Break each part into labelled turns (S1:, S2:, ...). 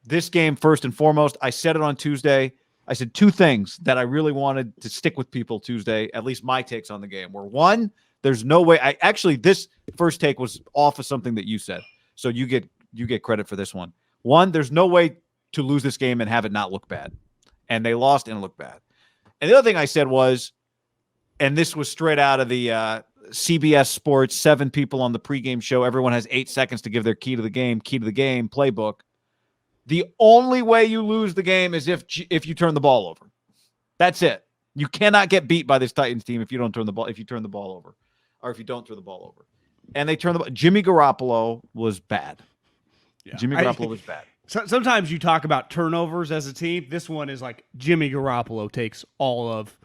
S1: this game, first and foremost, I said it on Tuesday. I said two things that I really wanted to stick with people Tuesday, at least my takes on the game, were one, there's no way. This first take was off of something that you said. So you get credit for this one. One, there's no way to lose this game and have it not look bad. And they lost and it looked bad. And the other thing I said was, and this was straight out of the CBS Sports, 7 people on the pregame show. Everyone has 8 seconds to give their key to the game playbook. The only way you lose the game is if you turn the ball over. That's it. You cannot get beat by this Titans team if you don't turn the ball. If you turn the ball over, or if you don't turn the ball over, and they turn the ball. Jimmy Garoppolo was bad. Yeah. Jimmy Garoppolo was bad.
S2: Sometimes you talk about turnovers as a team. This one is like Jimmy Garoppolo takes all of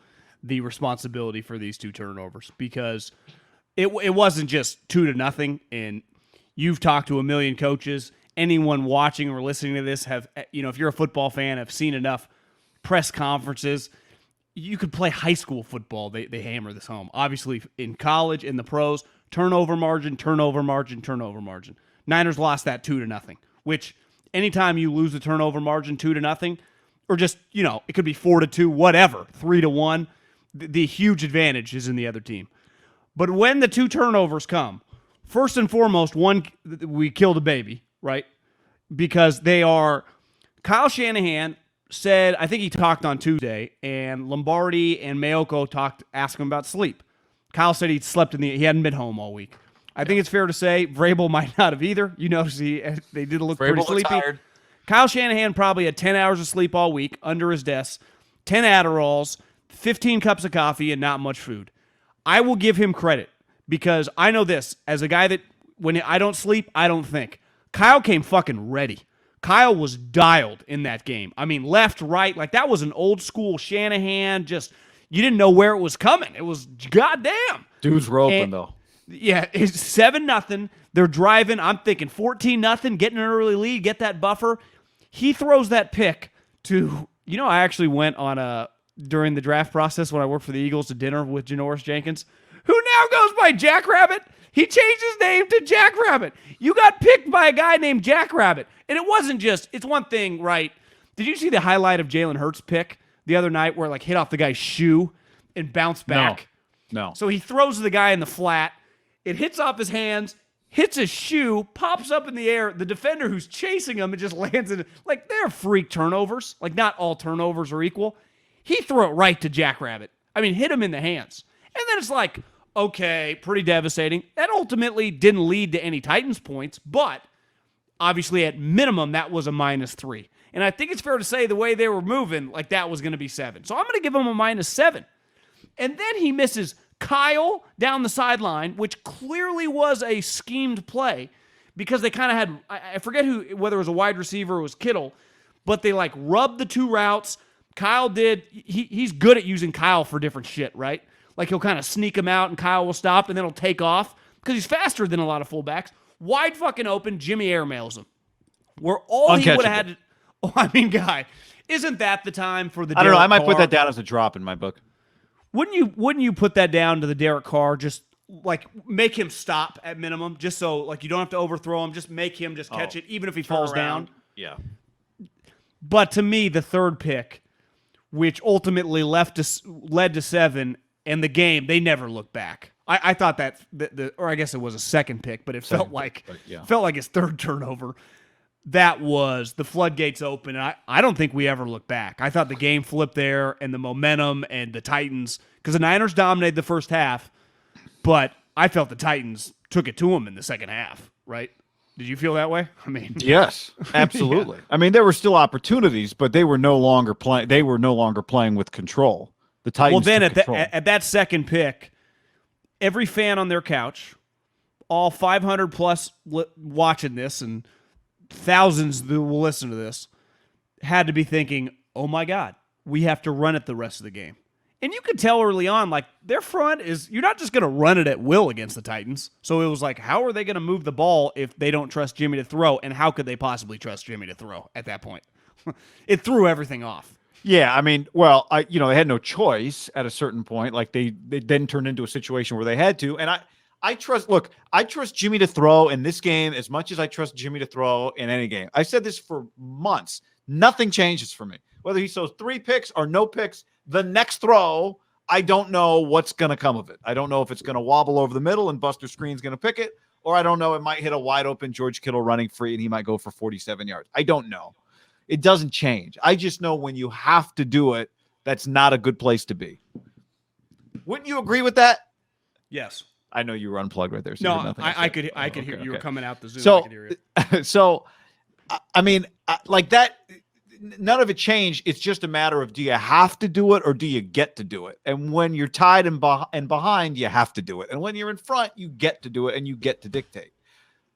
S2: the responsibility for these 2 turnovers, because it wasn't just 2-0. And you've talked to a million coaches. Anyone watching or listening to this have, if you're a football fan, have seen enough press conferences. You could play high school football. They hammer this home. Obviously, in college, in the pros, turnover margin. Niners lost that 2-0, which anytime you lose the turnover margin 2-0, or just, it could be 4-2, whatever, 3-1, the huge advantage is in the other team. But when the 2 turnovers come, first and foremost, one, we killed a baby, right? Because they are, Kyle Shanahan said, I think he talked on Tuesday, and Lombardi and Mayoko asked him about sleep. Kyle said he hadn't been home all week. I think it's fair to say Vrabel might not have either. You notice they did look pretty sleepy. Tired. Kyle Shanahan probably had 10 hours of sleep all week under his desk, 10 Adderalls, 15 cups of coffee, and not much food. I will give him credit, because I know this, as a guy that when I don't sleep, I don't think. Kyle came fucking ready. Kyle was dialed in that game. I mean, left, right, like that was an old school Shanahan, just, you didn't know where it was coming. It was goddamn.
S1: Dudes were open, though.
S2: Yeah, it's 7-0. They're driving. I'm thinking 14-0, getting an early lead, get that buffer. He throws that pick to, I actually went on during the draft process when I worked for the Eagles to dinner with Janoris Jenkins, who now goes by Jackrabbit. He changed his name to Jackrabbit. You got picked by a guy named Jackrabbit. And it wasn't just, it's one thing, right? Did you see the highlight of Jalen Hurts' pick the other night where hit off the guy's shoe and bounced back?
S1: No.
S2: So he throws the guy in the flat. It hits off his hands, hits his shoe, pops up in the air. The defender who's chasing him, it just lands in. They're freak turnovers. Not all turnovers are equal. He threw it right to Jackrabbit. I mean, hit him in the hands. And then it's okay, pretty devastating. That ultimately didn't lead to any Titans points, but obviously at minimum, that was a -3. And I think it's fair to say the way they were moving, that was going to be 7. So I'm going to give him a -7. And then he misses Kyle down the sideline, which clearly was a schemed play, because they kind of had, I forget whether it was a wide receiver or it was Kittle, but they rubbed the 2 routes. Kyle did, he's good at using Kyle for different shit, right? He'll kind of sneak him out and Kyle will stop and then he'll take off because he's faster than a lot of fullbacks. Wide fucking open, Jimmy airmails him. Where all he would have had to, guy, isn't that the time for the Derek
S1: I don't know, I might
S2: Carr?
S1: put that down as a drop in my book.
S2: Wouldn't you put that down to the Derek Carr, just make him stop at minimum, just so you don't have to overthrow him, just make him just catch it, even if he falls down?
S1: Yeah.
S2: But to me, the third pick, which ultimately led to 7, and the game, they never looked back. I thought that or I guess it was a second pick, but it felt like his third turnover. That was the floodgates open. And I don't think we ever looked back. I thought the game flipped there, and the momentum and the Titans, because the Niners dominated the first half, but I felt the Titans took it to them in the second half, right? Did you feel that way? I mean,
S1: yes, absolutely. Yeah. I mean, there were still opportunities, but they were no longer playing. They were no longer playing with control. The Titans.
S2: Well, then at that second pick, every fan on their couch, all 500 plus watching this, and thousands that will listen to this, had to be thinking, "Oh my God, we have to run it the rest of the game." And you could tell early on, their front is, you're not just going to run it at will against the Titans. So it was how are they going to move the ball if they don't trust Jimmy to throw? And how could they possibly trust Jimmy to throw at that point? It threw everything off.
S1: Yeah, I mean, they had no choice at a certain point. They then turned into a situation where they had to. And I trust Jimmy to throw in this game as much as I trust Jimmy to throw in any game. I said this for months. Nothing changes for me. Whether he throws 3 picks or no picks, the next throw, I don't know what's going to come of it. I don't know if it's going to wobble over the middle and Buster Screen's going to pick it, or I don't know, it might hit a wide open George Kittle running free and he might go for 47 yards. I don't know. It doesn't change. I just know when you have to do it, that's not a good place to be. Wouldn't you agree with that?
S2: Yes.
S1: I know you were unplugged right there. So
S2: no, I could hear you were coming out the Zoom.
S1: So,
S2: I could hear it.
S1: So, I mean, like that, none of it changed. It's just a matter of, do you have to do it or do you get to do it? And when you're tied and behind, you have to do it. And when you're in front, you get to do it and you get to dictate.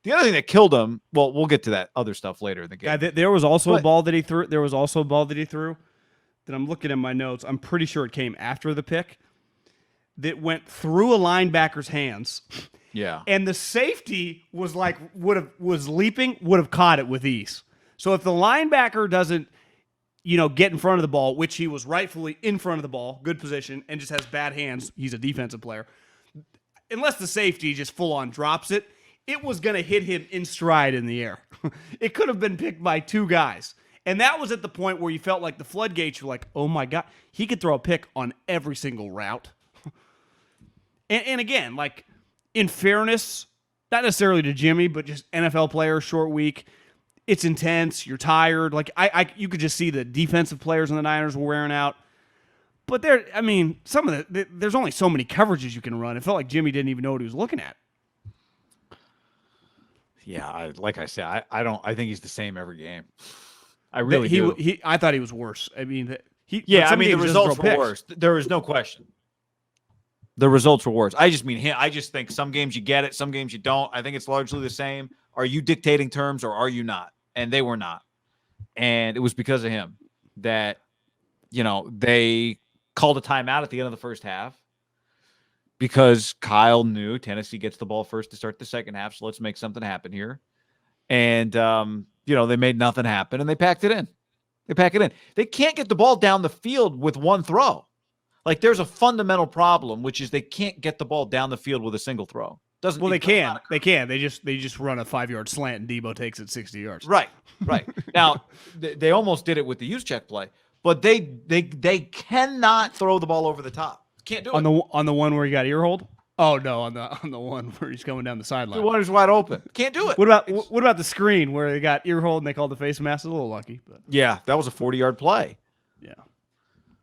S1: The other thing that killed him, well, we'll get to that other stuff later in the game.
S2: Yeah, there was also a ball that he threw. There was also a ball that he threw that I'm looking at my notes. I'm pretty sure it came after the pick that went through a linebacker's hands.
S1: Yeah.
S2: And the safety was leaping, would have caught it with ease. So if the linebacker doesn't, get in front of the ball, which he was rightfully in front of the ball, good position, and just has bad hands, he's a defensive player. Unless the safety just full on drops it, it was going to hit him in stride in the air. It could have been picked by 2 guys. And that was at the point where you felt like the floodgates were like, oh my God, he could throw a pick on every single route. And again, like, in fairness, not necessarily to Jimmy, but just NFL player, short week, it's intense, you're tired. Like, you could just see the defensive players in the Niners were wearing out. But there's only so many coverages you can run. It felt like Jimmy didn't even know what he was looking at.
S1: Yeah, like I said, I think he's the same every game. I really do.
S2: I thought he was worse. I mean,
S1: the results were worse. There is no question. The results were worse. I just mean, I just think some games you get it, some games you don't. I think it's largely the same. Are you dictating terms or are you not? And they were not. And it was because of him that, they called a timeout at the end of the first half because Kyle knew Tennessee gets the ball first to start the second half. So let's make something happen here. And, they made nothing happen and they packed it in. They can't get the ball down the field with one throw. Like, there's a fundamental problem, which is they can't get the ball down the field with a single throw.
S2: They can. They just run a 5-yard slant and Debo takes it 60 yards.
S1: Right. Now, they almost did it with the use check play, but they cannot throw the ball over the top. Can't do it.
S2: On the one where he got ear hold? Oh no, on the one where he's going down the sideline.
S1: The one who's wide open. Can't do it.
S2: What about the screen where they got ear hold and they called the face mask? A little lucky, but
S1: yeah, that was a 40-yard play.
S2: Yeah.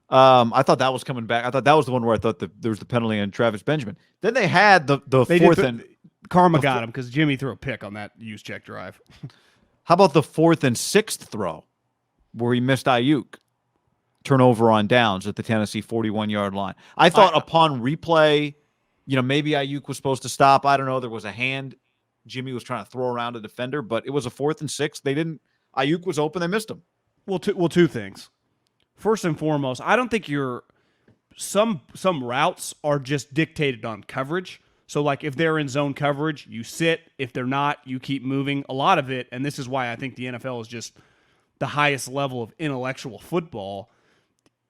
S1: I thought that was coming back. I thought that was the one where I thought there was the penalty on Travis Benjamin. Then they had the fourth and
S2: Karma got him because Jimmy threw a pick on that use check drive.
S1: How about the 4th and 6th throw where he missed Ayuk? Turnover on downs at the Tennessee 41-yard line. I thought upon replay, maybe Ayuk was supposed to stop. I don't know. There was a hand. Jimmy was trying to throw around a defender, but it was a 4th and 6. They didn't. Ayuk was open. They missed him.
S2: Well, two things. First and foremost, I don't think some routes are just dictated on coverage. So, like, if they're in zone coverage, you sit. If they're not, you keep moving. A lot of it, and this is why I think the NFL is just the highest level of intellectual football.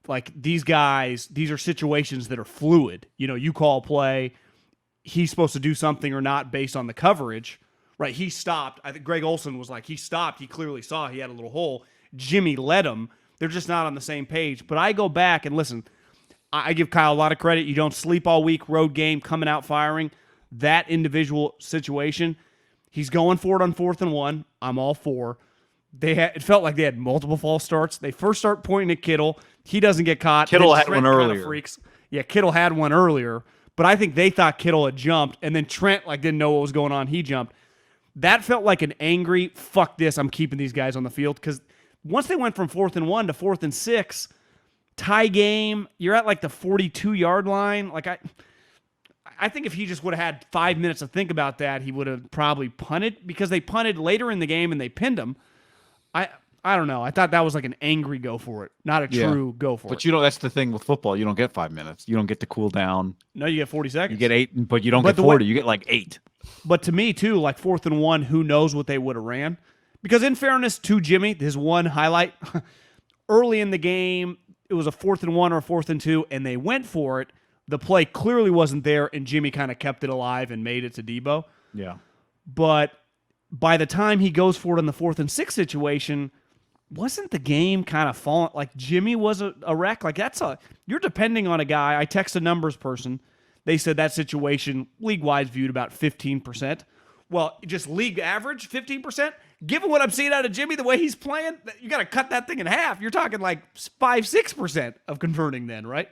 S2: Like, these guys, these are situations that are fluid. You call a play, he's supposed to do something or not based on the coverage, right? He stopped. I think Greg Olsen was like, he stopped. He clearly saw he had a little hole. Jimmy led him. They're just not on the same page. But I go back and listen, I give Kyle a lot of credit. You don't sleep all week, road game, coming out firing. That individual situation, he's going for it on 4th and 1. I'm all for. It felt like they had multiple false starts. They first start pointing at Kittle. He doesn't get caught.
S1: Kittle had one earlier.
S2: Freaks. Yeah, Kittle had one earlier. But I think they thought Kittle had jumped, and then Trent didn't know what was going on. He jumped. That felt like an angry, fuck this, I'm keeping these guys on the field. Because once they went from 4th and 1 to 4th and 6, tie game, you're at like the 42-yard line. Like, I think if he just would have had 5 minutes to think about that, he would have probably punted, because they punted later in the game and they pinned him. I don't know. I thought that was like an angry go for it, not a true go for it.
S1: But that's the thing with football. You don't get 5 minutes. You don't get to cool down.
S2: No, you get 40 seconds.
S1: You get 8, but you don't get 40. You get like 8.
S2: But to me, too, like 4th and 1, who knows what they would have ran? Because in fairness to Jimmy, his one highlight, early in the game, it was a 4th and 1 or a 4th and 2, and they went for it. The play clearly wasn't there, and Jimmy kind of kept it alive and made it to Debo.
S1: Yeah.
S2: But by the time he goes for it in the 4th and 6 situation, wasn't the game kind of falling? Like Jimmy was a wreck. Like you're depending on a guy. I text a numbers person. They said that situation league-wise viewed about 15%. Well, just league average 15%. Given what I'm seeing out of Jimmy, the way he's playing, you got to cut that thing in half. You're talking like 5-6% of converting then, right?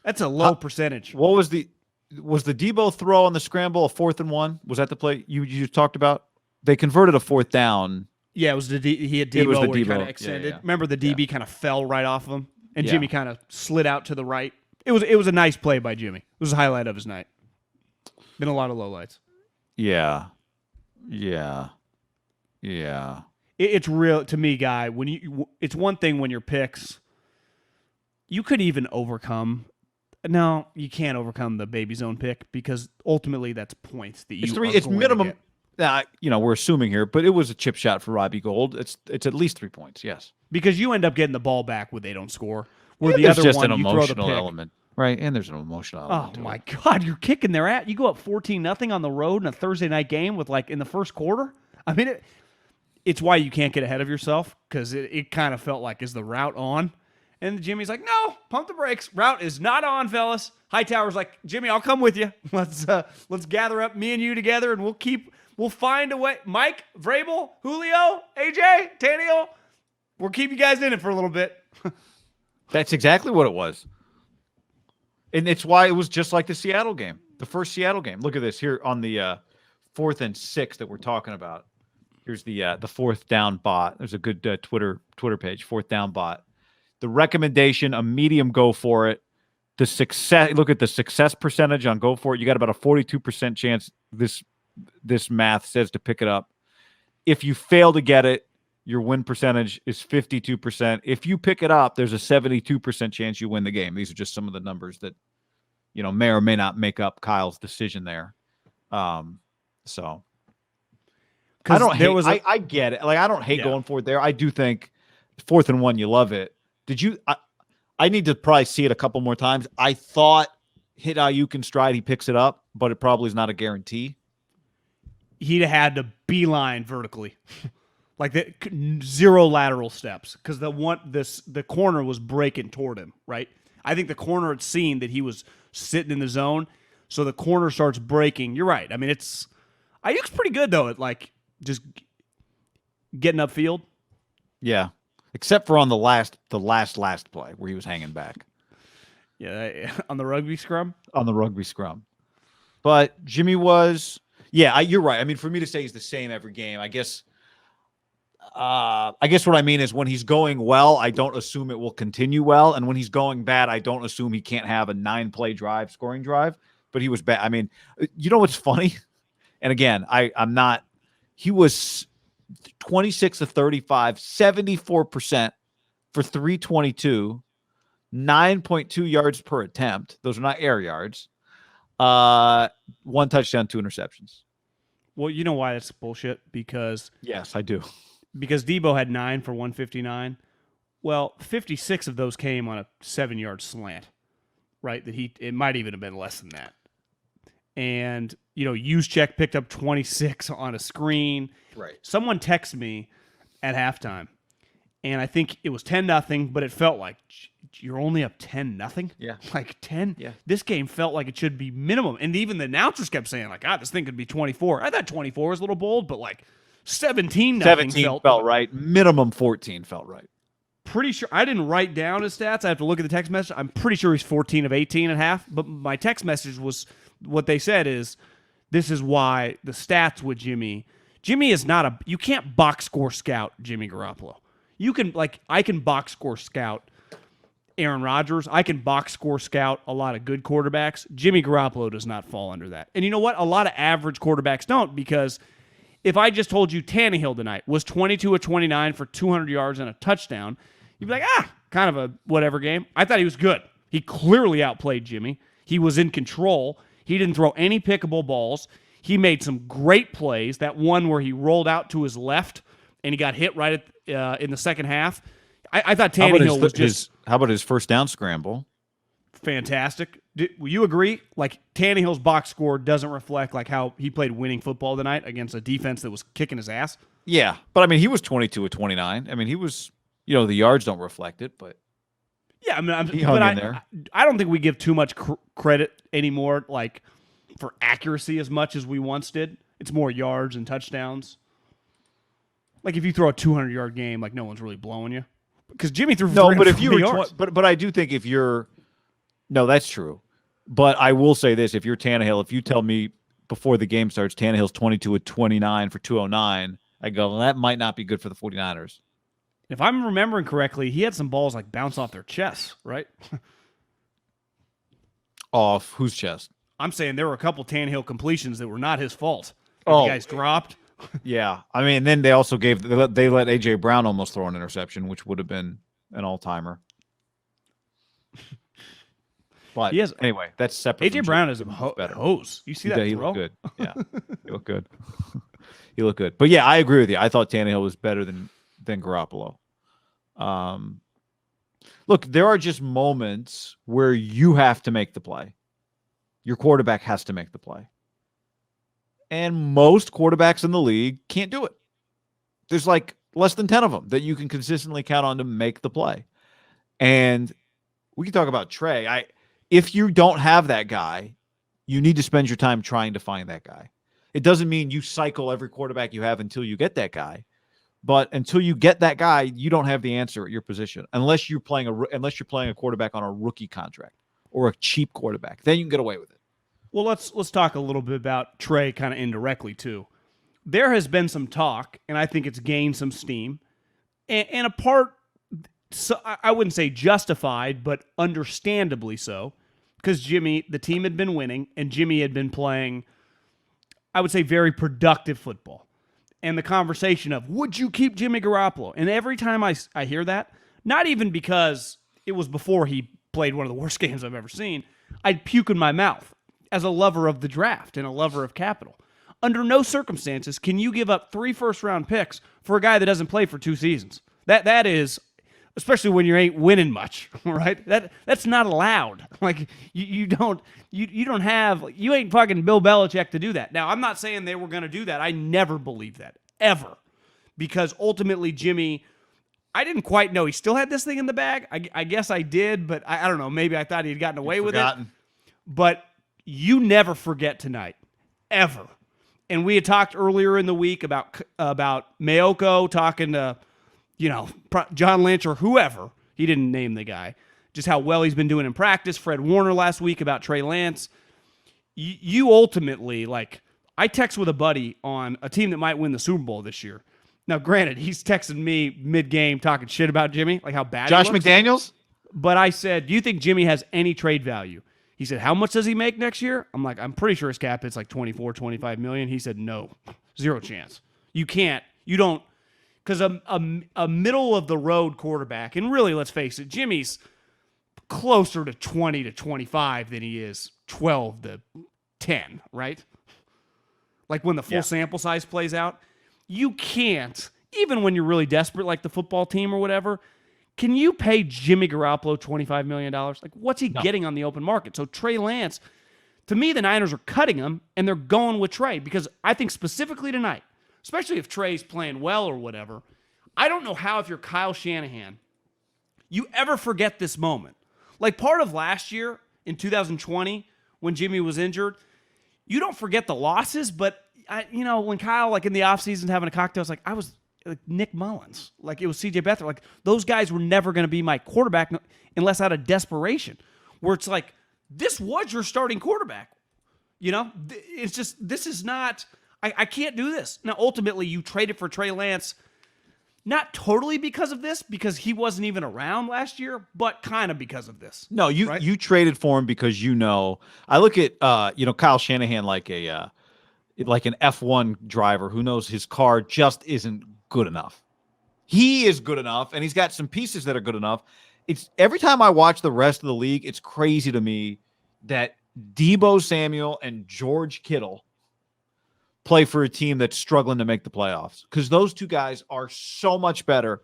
S2: That's a low percentage.
S1: What was the Debo throw on the scramble a 4th and 1? Was that the play you talked about? They converted a 4th down.
S2: Yeah, it was he had Debo where he kind of extended.
S1: Yeah.
S2: Remember the DB kind of fell right off of him, and
S1: Yeah.
S2: Jimmy kind of slid out to the right. It was a nice play by Jimmy. It was a highlight of his night. Been a lot of lowlights.
S1: Yeah.
S2: It's real to me, guy. It's one thing when your picks, you could even overcome. No, you can't overcome the baby zone pick because ultimately that's points that you.
S1: It's minimum. We're assuming here, but it was a chip shot for Robbie Gould. It's at least 3 points. Yes,
S2: because you end up getting the ball back when they don't score. Where
S1: and
S2: the
S1: there's
S2: other
S1: just
S2: one,
S1: an
S2: you throw the
S1: emotional
S2: pick.
S1: element, right? And there's an emotional element.
S2: Oh my God, you're kicking their ass. You go up 14-0 on the road in a Thursday night game with in the first quarter. I mean, it's why you can't get ahead of yourself because it kind of felt like, is the route on? And Jimmy's like, no, pump the brakes. Route is not on, fellas. Hightower's like, Jimmy, I'll come with you. Let's gather up me and you together, and we'll find a way. Mike, Vrabel, Julio, AJ, Tannehill, we'll keep you guys in it for a little bit.
S1: That's exactly what it was. And it's why it was just like the Seattle game, the first Seattle game. Look at this here on the 4th and 6 that we're talking about. Here's the 4th down bot. There's a good Twitter page, 4th down bot. The recommendation, a medium go for it. The success, look at the success percentage on go for it. You got about a 42% chance this math says to pick it up. If you fail to get it, your win percentage is 52%. If you pick it up, there's a 72% chance you win the game. These are just some of the numbers that, may or may not make up Kyle's decision there. So I don't hate, I get it. Like, I don't hate going for it there. I do think 4th and 1, you love it. I need to probably see it a couple more times. I thought hit Ayuk in stride, he picks it up, but it probably is not a guarantee.
S2: He'd have had to beeline vertically. Zero lateral steps because the corner was breaking toward him, right? I think the corner had seen that he was sitting in the zone, so the corner starts breaking. You're right. I mean, Ayuk's pretty good though at just getting upfield.
S1: Yeah, except for on the last play where he was hanging back.
S2: Yeah, on the rugby scrum.
S1: On the rugby scrum, but Jimmy was. Yeah, you're right. I mean, for me to say he's the same every game, I guess what I mean is when he's going well, I don't assume it will continue well. And when he's going bad, I don't assume he can't have a 9-play scoring drive. But he was bad. I mean, you know what's funny? And again, I'm not – he was 26 of 35, 74% for 322, 9.2 yards per attempt. Those are not air yards. 1 touchdown, 2 interceptions.
S2: Well, you know why that's bullshit? Because –
S1: yes, I do.
S2: Because Debo had 9 for 159. Well, 56 of those came on a 7-yard slant, right? It might even have been less than that. And, Juszczyk picked up 26 on a screen.
S1: Right.
S2: Someone texted me at halftime, and I think it was 10-0, but it felt like you're only up 10-0.
S1: Yeah.
S2: Like 10.
S1: Yeah.
S2: This game felt like it should be minimum. And even the announcers kept saying, this thing could be 24. I thought 24 was a little bold, but 17
S1: felt right. Minimum 14 felt right.
S2: Pretty sure I didn't write down his stats. I have to look at the text message. I'm pretty sure he's 14 of 18 at half. But my text message was what they said is this is why the stats with Jimmy. Jimmy is not you can't box score scout Jimmy Garoppolo. You can I can box score scout Aaron Rodgers. I can box score scout a lot of good quarterbacks. Jimmy Garoppolo does not fall under that. And you know what? A lot of average quarterbacks don't because if I just told you Tannehill tonight was 22 of 29 for 200 yards and a touchdown, you'd be like, kind of a whatever game. I thought he was good. He clearly outplayed Jimmy. He was in control. He didn't throw any pickable balls. He made some great plays. That one where he rolled out to his left and he got hit right in the second half. I thought Tannehill was just...
S1: How about his first down scramble?
S2: fantastic. Will you agree? Like Tannehill's box score doesn't reflect like how he played winning football tonight against a defense that was kicking his ass.
S1: Yeah, but I mean, he was 22 of 29. I mean, he was, the yards don't reflect it, but
S2: yeah, I mean,
S1: he hung in there.
S2: I don't think we give too much credit anymore, like for accuracy as much as we once did. It's more yards and touchdowns. Like if you throw a 200-yard game, like no one's really blowing you. Because Jimmy threw
S1: no, but if you were,
S2: yards.
S1: but I do think if you're, no, that's true. But I will say this: if you're Tannehill, if you tell me before the game starts, Tannehill's 22 of 29 for 209, I go, well, that might not be good for the 49ers.
S2: If I'm remembering correctly, he had some balls like bounce off their chests, right?
S1: Off whose chest?
S2: I'm saying there were a couple Tannehill completions that were not his fault.
S1: Oh,
S2: the guys dropped.
S1: Yeah, I mean, then they also they let A.J. Brown almost throw an interception, which would have been an all-timer. But anyway, that's separate.
S2: A.J. Brown is a hose. You see that
S1: he
S2: throw?
S1: looked good. Yeah, he looked good. He looked good. But yeah, I agree with you. I thought Tannehill was better than Garoppolo. Look, there are just moments where you have to make the play. Your quarterback has to make the play. And most quarterbacks in the league can't do it. There's like less than 10 of them that you can consistently count on to make the play. And we can talk about Trey. If you don't have that guy, you need to spend your time trying to find that guy. It doesn't mean you cycle every quarterback you have until you get that guy. But until you get that guy, you don't have the answer at your position unless you're playing a quarterback on a rookie contract or a cheap quarterback. Then you can get away with it.
S2: Well, let's talk a little bit about Trey kind of indirectly too. There has been some talk, and I think it's gained some steam, and a part, so I wouldn't say justified, but understandably so, because the team had been winning, and Jimmy had been playing, I would say, very productive football. And the conversation of, would you keep Jimmy Garoppolo? And every time I hear that, not even because it was before he played one of the worst games I've ever seen, I'd puke in my mouth as a lover of the draft and a lover of capital. Under no circumstances can you give up 3 first-round picks for a guy that doesn't play for 2 seasons. That is, especially when you ain't winning much, right? That's not allowed. Like you ain't fucking Bill Belichick to do that. Now, I'm not saying they were going to do that. I never believed that ever, because ultimately Jimmy, I didn't quite know he still had this thing in the bag. I guess I did, but I don't know. Maybe I thought he had gotten away with it. But you never forget tonight, ever. And we had talked earlier in the week about Mayoko talking to, John Lynch or whoever. He didn't name the guy. Just how well he's been doing in practice. Fred Warner last week about Trey Lance. You ultimately, I text with a buddy on a team that might win the Super Bowl this year. Now, granted, he's texting me mid-game talking shit about Jimmy, like how bad
S1: Josh
S2: he looks.
S1: McDaniels?
S2: But I said, do you think Jimmy has any trade value? He said, how much does he make next year? I'm like, I'm pretty sure his cap hits like 24, 25 million. He said, no, 0 chance. You can't. You don't. Because a middle-of-the-road quarterback, and really, let's face it, Jimmy's closer to 20 to 25 than he is 12 to 10, right? Like when the full sample size plays out. You can't, even when you're really desperate, like the football team or whatever, can you pay Jimmy Garoppolo $25 million? Like, what's he getting on the open market? So Trey Lance, to me, the Niners are cutting him, and they're going with Trey, because I think specifically tonight, especially if Trey's playing well or whatever, I don't know how, if you're Kyle Shanahan, you ever forget this moment. Like part of last year in 2020 when Jimmy was injured, you don't forget the losses, but when Kyle, in the offseason having a cocktail, I was like Nick Mullins. Like it was CJ Beathard. Like those guys were never going to be my quarterback unless out of desperation. Where it's like, this was your starting quarterback. It's just, this is not, I can't do this. Now, ultimately, you traded for Trey Lance, not totally because of this, because he wasn't even around last year, but kind of because of this.
S1: No, you traded for him because I look at Kyle Shanahan like an F1 driver who knows his car just isn't good enough. He is good enough, and he's got some pieces that are good enough. It's every time I watch the rest of the league, it's crazy to me that Deebo Samuel and George Kittle play for a team that's struggling to make the playoffs, because those two guys are so much better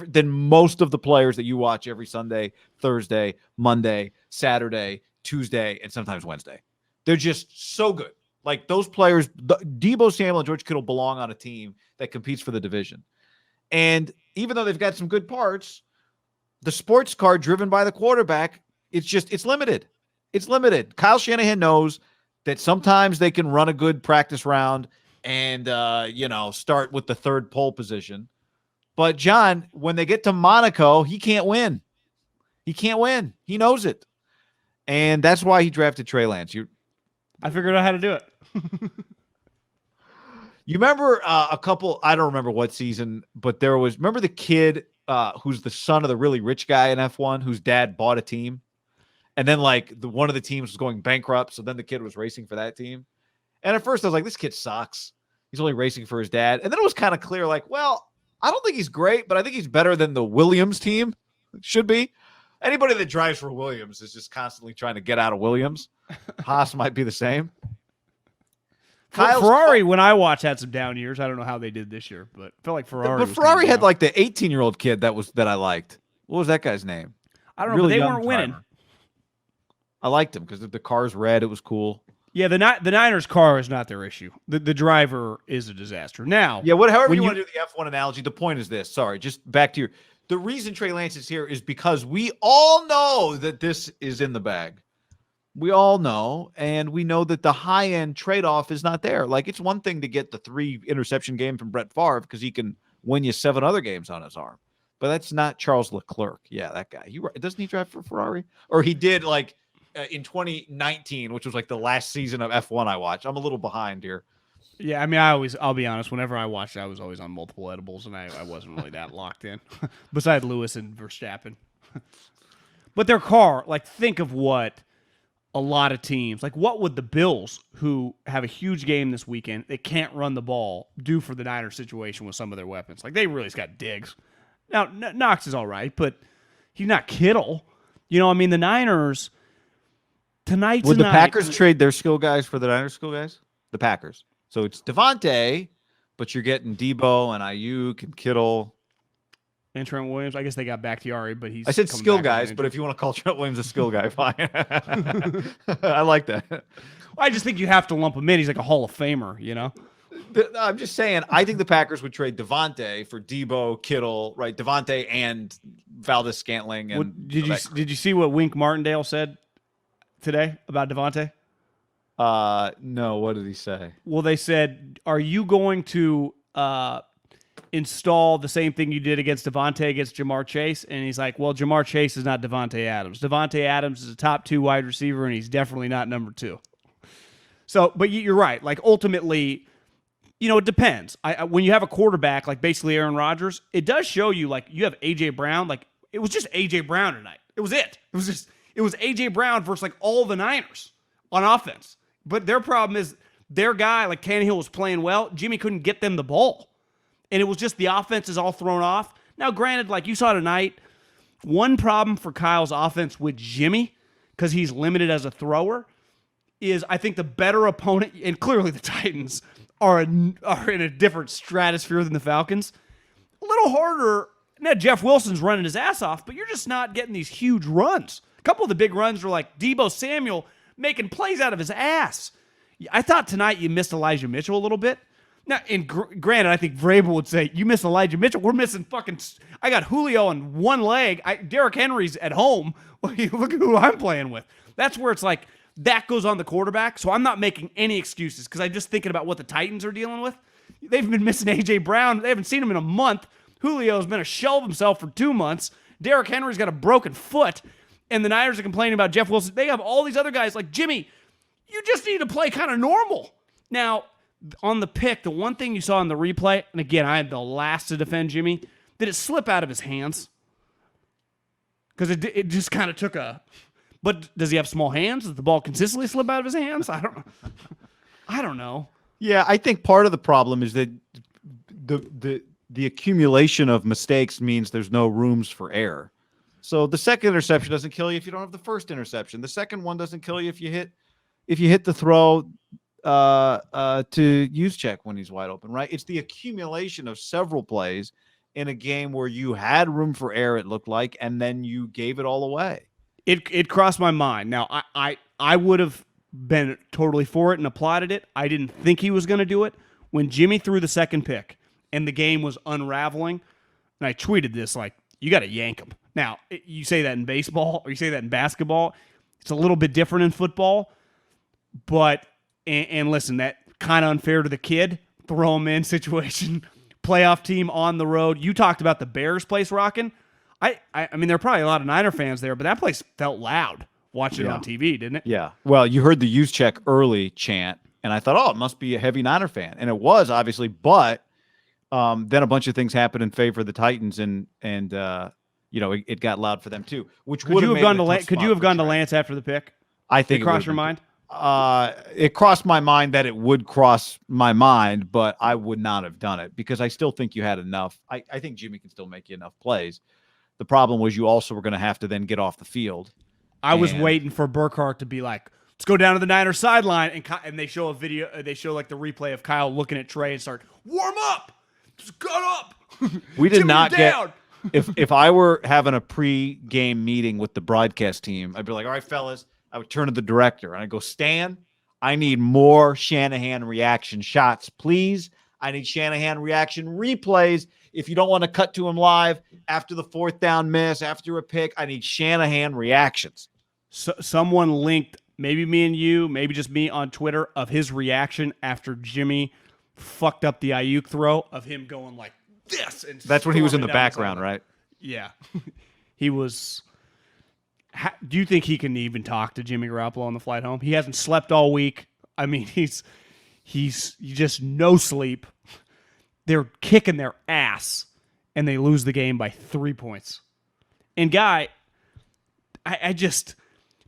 S1: than most of the players that you watch every Sunday, Thursday, Monday, Saturday, Tuesday, and sometimes Wednesday. They're just so good. Like those players, Deebo Samuel and George Kittle belong on a team that competes for the division. And even though they've got some good parts, the sports card driven by the quarterback, it's limited. It's limited. Kyle Shanahan knows that sometimes they can run a good practice round and, start with the third pole position. But John, when they get to Monaco, he can't win. He can't win. He knows it. And that's why he drafted Trey Lance.
S2: I figured out how to do it.
S1: You remember a couple, I don't remember what season, but remember the kid who's the son of the really rich guy in F1 whose dad bought a team? And then one of the teams was going bankrupt. So then the kid was racing for that team. And at first I was like, this kid sucks. He's only racing for his dad. And then it was kind of clear, like, well, I don't think he's great, but I think he's better than the Williams team. Should be. Anybody that drives for Williams is just constantly trying to get out of Williams. Haas might be the same.
S2: Ferrari, when I watched, had some down years. I don't know how they did this year, but I felt like Ferrari.
S1: But Ferrari had like the 18-year-old kid that I liked. What was that guy's name?
S2: I don't know, but they weren't winning.
S1: I liked him because the car's red. It was cool.
S2: Yeah, the Niners' car is not their issue. The driver is a disaster. Now,
S1: yeah, however you want to do the F1 analogy, the point is this. Sorry, just back to the reason Trey Lance is here is because we all know that this is in the bag. We all know, and we know that the high-end trade-off is not there. Like, it's one thing to get the 3-interception game from Brett Favre because he can win you 7 other games on his arm. But that's not Charles Leclerc. Yeah, that guy. Doesn't he drive for Ferrari? Or he did, in 2019, which was like the last season of F1 I watched. I'm a little behind here.
S2: Yeah, I mean, I'll be honest, whenever I watched, I was always on multiple edibles, and I wasn't really that locked in, besides Lewis and Verstappen. But their car, think of what a lot of teams, what would the Bills, who have a huge game this weekend, they can't run the ball, do for the Niners situation with some of their weapons? They really got Diggs. Now, Knox is all right, but he's not Kittle. The Niners,
S1: Would the Packers trade their skill guys for the Niners skill guys? The Packers. So it's Devontae, but you're getting Debo and Ayuk and Kittle.
S2: And Trent Williams. I guess they got Bakhtiari, but
S1: I said skill guys, but if you want to call Trent Williams a skill guy, fine. I like that.
S2: I just think you have to lump him in. He's like a Hall of Famer,
S1: I'm just saying, I think the Packers would trade Devontae for Debo, Kittle, right? Devontae and Valdez-Scantling. And
S2: did you see what Wink Martindale said today about Devontae?
S1: No. What did he say?
S2: Well, they said, "Are you going to install the same thing you did against Devontae against Jamar Chase?" And he's like, "Well, Jamar Chase is not Devontae Adams. Devontae Adams is a top 2 wide receiver, and he's definitely not number 2." So, but you're right. Ultimately, it depends. When you have a quarterback like basically Aaron Rodgers, it does show you you have A.J. Brown. It was just A.J. Brown tonight. It was it. It was A.J. Brown versus all the Niners on offense. But their problem is their guy, Tannehill, was playing well. Jimmy couldn't get them the ball. And it was just the offense is all thrown off. Now, granted, you saw tonight, one problem for Kyle's offense with Jimmy, because he's limited as a thrower, is I think the better opponent, and clearly the Titans, are in a different stratosphere than the Falcons. A little harder. Now, Jeff Wilson's running his ass off, but you're just not getting these huge runs. A couple of the big runs were Deebo Samuel making plays out of his ass. I thought tonight you missed Elijah Mitchell a little bit. Now, and granted, I think Vrabel would say, you miss Elijah Mitchell. We're missing I got Julio on one leg. Derrick Henry's at home. Look at who I'm playing with. That's where it's that goes on the quarterback. So I'm not making any excuses because I'm just thinking about what the Titans are dealing with. They've been missing A.J. Brown. They haven't seen him in a month. Julio's been a shell of himself for 2 months. Derrick Henry's got a broken foot. And the Niners are complaining about Jeff Wilson. They have all these other guys like Jimmy. You just need to play kind of normal. Now, on the pick, the one thing you saw in the replay, and again, I am the last to defend Jimmy, did it slip out of his hands? Because it just kind of took a... But does he have small hands? Does the ball consistently slip out of his hands? I don't know.
S1: Yeah, I think part of the problem is that the accumulation of mistakes means there's no rooms for error. So the second interception doesn't kill you if you don't have the first interception. The second one doesn't kill you if you hit the throw to use check when he's wide open, right? It's the accumulation of several plays in a game where you had room for error, it looked like, and then you gave it all away.
S2: It crossed my mind. Now, I would have been totally for it and applauded it. I didn't think he was going to do it. When Jimmy threw the second pick and the game was unraveling, and I tweeted this, like, you got to yank him. Now, you say that in baseball or you say that in basketball. It's a little bit different in football. But, and listen, that kind of unfair to the kid. Throw him in situation. Playoff team on the road. You talked about the Bears place rocking. I mean, there are probably a lot of Niner fans there, but that place felt loud watching it on TV, didn't it?
S1: Yeah. Well, you heard the use check early chant, and I thought, oh, it must be a heavy Niner fan. And it was, obviously, but then a bunch of things happened in favor of the Titans, and it got loud for them too. Which
S2: could you have gone to Could you have gone to Lance after the pick?
S1: I think
S2: it crossed your mind.
S1: It crossed my mind that it would cross my mind, but I would not have done it because I still think you had enough. I think Jimmy can still make you enough plays. The problem was you also were going to have to then get off the field.
S2: I was waiting for Burkhardt to be like, let's go down to the Niners sideline, and they show a video. They show like the replay of Kyle looking at Trey and start, warm up, just gut up.
S1: We did not get. If I were having a pre-game meeting with the broadcast team, I'd be like, all right, fellas, I would turn to the director and I go, Stan, I need more Shanahan reaction shots, please. I need Shanahan reaction replays. If you don't want to cut to him live after the fourth down miss, after a pick, I need Shanahan reactions.
S2: So, someone linked, maybe me and you, maybe just me on Twitter, of his reaction after Jimmy fucked up the Ayuk throw, of him going like this. And
S1: that's when he was in the background, right? Yeah.
S2: He was. Do you think he can even talk to Jimmy Garoppolo on the flight home? He hasn't slept all week. I mean, he's just no sleep. They're kicking their ass, and they lose the game by 3 points. And Guy, I just,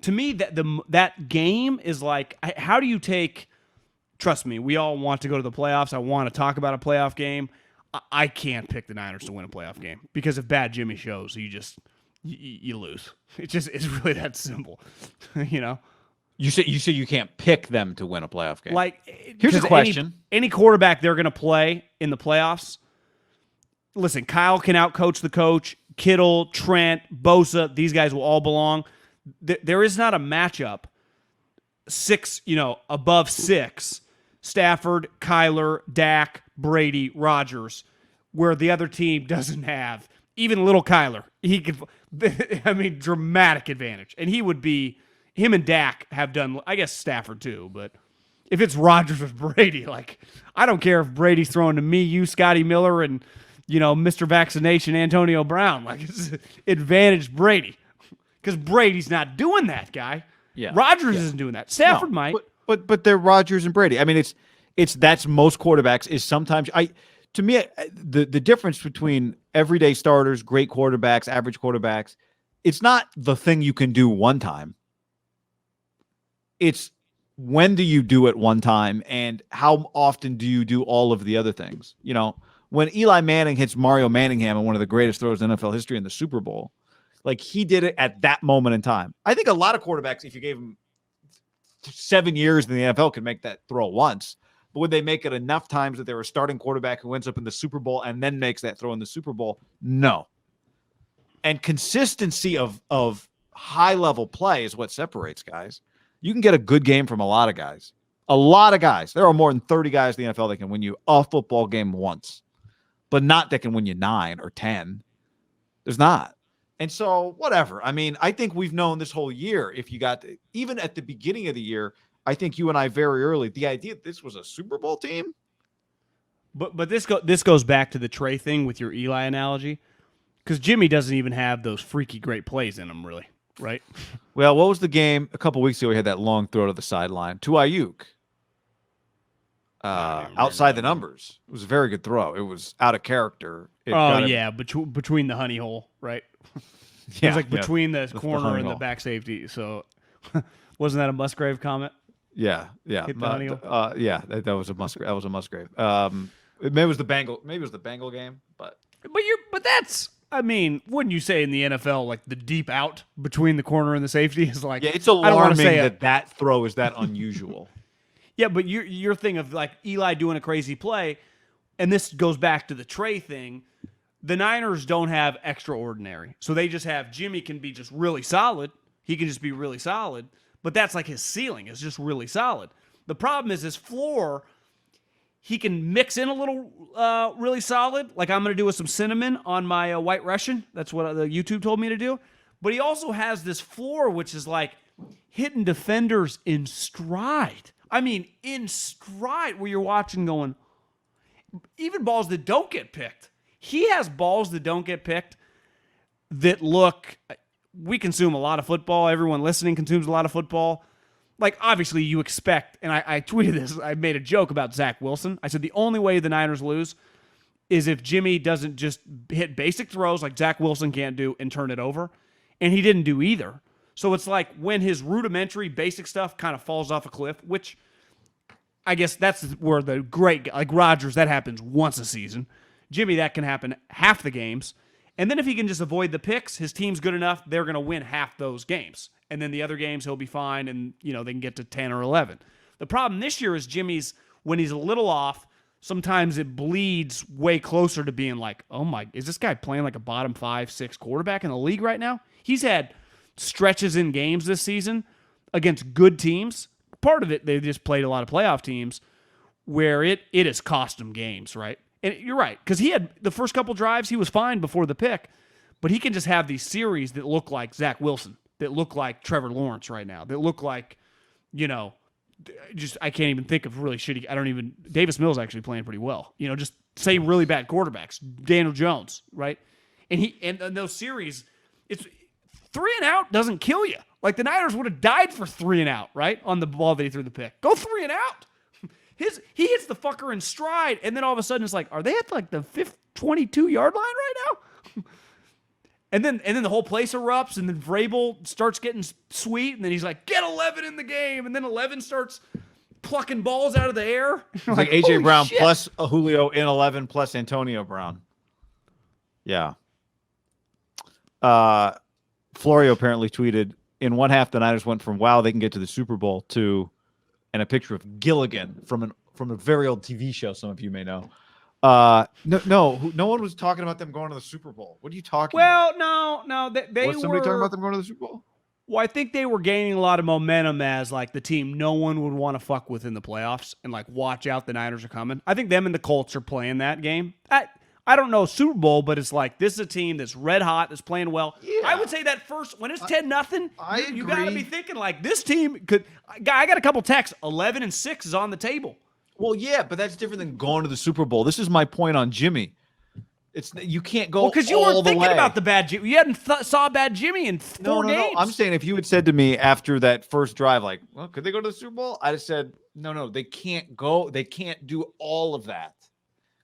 S2: to me, that game is like, how do you take? Trust me, we all want to go to the playoffs. I want to talk about a playoff game. I can't pick the Niners to win a playoff game because if bad Jimmy shows, you lose. It's really that simple, you know.
S1: You say you can't pick them to win a playoff game.
S2: Like,
S1: here's a question:
S2: any quarterback they're going to play in the playoffs. Listen, Kyle can outcoach the coach. Kittle, Trent, Bosa, these guys will all belong. There is not a matchup above 6. Stafford, Kyler, Dak, Brady, Rodgers, where the other team doesn't have even little Kyler. He could, dramatic advantage, and he would be. Him and Dak have done, I guess Stafford too, but if it's Rodgers with Brady, like, I don't care if Brady's throwing to me, you, Scotty Miller, and, Mr. Vaccination, Antonio Brown. Like, it's advantage Brady because Brady's not doing that, Guy.
S1: Yeah.
S2: Rodgers isn't doing that. Stafford might.
S1: But they're Rodgers and Brady. I mean, that's most quarterbacks is sometimes to me, the difference between everyday starters, great quarterbacks, average quarterbacks, it's not the thing you can do one time. It's when do you do it one time and how often do you do all of the other things? When Eli Manning hits Mario Manningham in one of the greatest throws in NFL history in the Super Bowl, like he did it at that moment in time. I think a lot of quarterbacks, if you gave them 7 years in the NFL, could make that throw once. But would they make it enough times that they're a starting quarterback who ends up in the Super Bowl and then makes that throw in the Super Bowl? No. And consistency of high-level play is what separates guys. You can get a good game from a lot of guys. A lot of guys. There are more than 30 guys in the NFL that can win you a football game once, but not that can win you 9 or 10. There's not. And so, whatever. I mean, I think we've known this whole year, even at the beginning of the year, I think you and I very early, the idea that this was a Super Bowl team.
S2: But this goes back to the Trey thing with your Eli analogy, because Jimmy doesn't even have those freaky great plays in him, really. Right.
S1: Well, what was the game a couple weeks ago? He had that long throw to the sideline to Ayuk. Outside the numbers. It was a very good throw. It was out of character.
S2: Between the honey hole, right? It was like between the corner and the back safety. So wasn't that a Musgrave comment?
S1: Yeah.
S2: Hit the honey hole?
S1: That was a Musgrave. That was a Musgrave. Maybe it was the Bengal game, but
S2: that's. I mean, wouldn't you say in the NFL, like the deep out between the corner and the safety is like?
S1: Yeah, it's alarming that throw is that unusual.
S2: Yeah, but your thing of like Eli doing a crazy play, and this goes back to the Trey thing. the Niners don't have extraordinary. So they just have Jimmy can be just really solid. He can just be really solid. But that's like his ceiling is just really solid. The problem is his floor, he can mix in a little really solid. Like I'm going to do with some cinnamon on my White Russian. That's what the YouTube told me to do. But he also has this floor, which is like hitting defenders in stride. I mean, in stride where you're watching going, even balls that don't get picked. He has balls that don't get picked that look, we consume a lot of football. Everyone listening consumes a lot of football. Like, obviously, you expect, and I tweeted this, I made a joke about Zach Wilson. I said the only way the Niners lose is if Jimmy doesn't just hit basic throws like Zach Wilson can't do and turn it over. And he didn't do either. So it's like when his rudimentary basic stuff kind of falls off a cliff, which I guess that's where the great, like Rodgers, that happens once a season. Jimmy, that can happen half the games. And then if he can just avoid the picks, his team's good enough, they're going to win half those games. And then the other games, he'll be fine, and they can get to 10 or 11. The problem this year is Jimmy's, when he's a little off, sometimes it bleeds way closer to being like, oh my, is this guy playing like a bottom 5, 6 quarterback in the league right now? He's had stretches in games this season against good teams. Part of it, they just played a lot of playoff teams where it has cost him games, right? And you're right, because he had the first couple drives, he was fine before the pick, but he can just have these series that look like Zach Wilson, that look like Trevor Lawrence right now, that look like, just I can't even think of really shitty. Davis Mills actually playing pretty well. Just say really bad quarterbacks, Daniel Jones, right? And those series, it's 3 and out doesn't kill you. Like the Niners would have died for 3 and out, right? On the ball that he threw the pick. Go 3 and out. He hits the fucker in stride, and then all of a sudden it's like, are they at like the 22-yard line right now? and then the whole place erupts, and then Vrabel starts getting sweet, and then he's like, get 11 in the game, and then 11 starts plucking balls out of the air.
S1: It's like A.J. Brown shit. Plus Julio in 11 plus Antonio Brown. Yeah. Florio apparently tweeted, in one half, the Niners went from, wow, they can get to the Super Bowl to, and a picture of Gilligan from a very old TV show some of you may know. No one was talking about them going to the Super Bowl. What are you talking about?
S2: Well, no, they
S1: was somebody talking about them going to the Super Bowl?
S2: Well, I think they were gaining a lot of momentum as like the team no one would want to fuck with in the playoffs and like watch out, the Niners are coming. I think them and the Colts are playing that game. I don't know Super Bowl, but it's like this is a team that's red hot, that's playing well. Yeah. I would say that first when it's 10-0, you got to be thinking like this team could. I got a couple texts. 11-6 is on the table.
S1: Well, yeah, but that's different than going to the Super Bowl. This is my point on Jimmy. You can't go
S2: because you weren't thinking about the bad Jimmy. You hadn't saw bad Jimmy in 4 games.
S1: No. I'm saying if you had said to me after that first drive, like, well, could they go to the Super Bowl? I'd have said, no, they can't go. They can't do all of that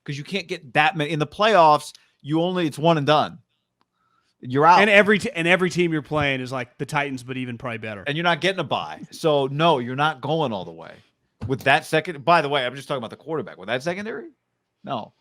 S1: because you can't get that many in the playoffs. It's one and done. You're out.
S2: And every team you're playing is like the Titans, but even probably better.
S1: And you're not getting a bye. So no, you're not going all the way with that second. By the way, I'm just talking about the quarterback with that secondary. No.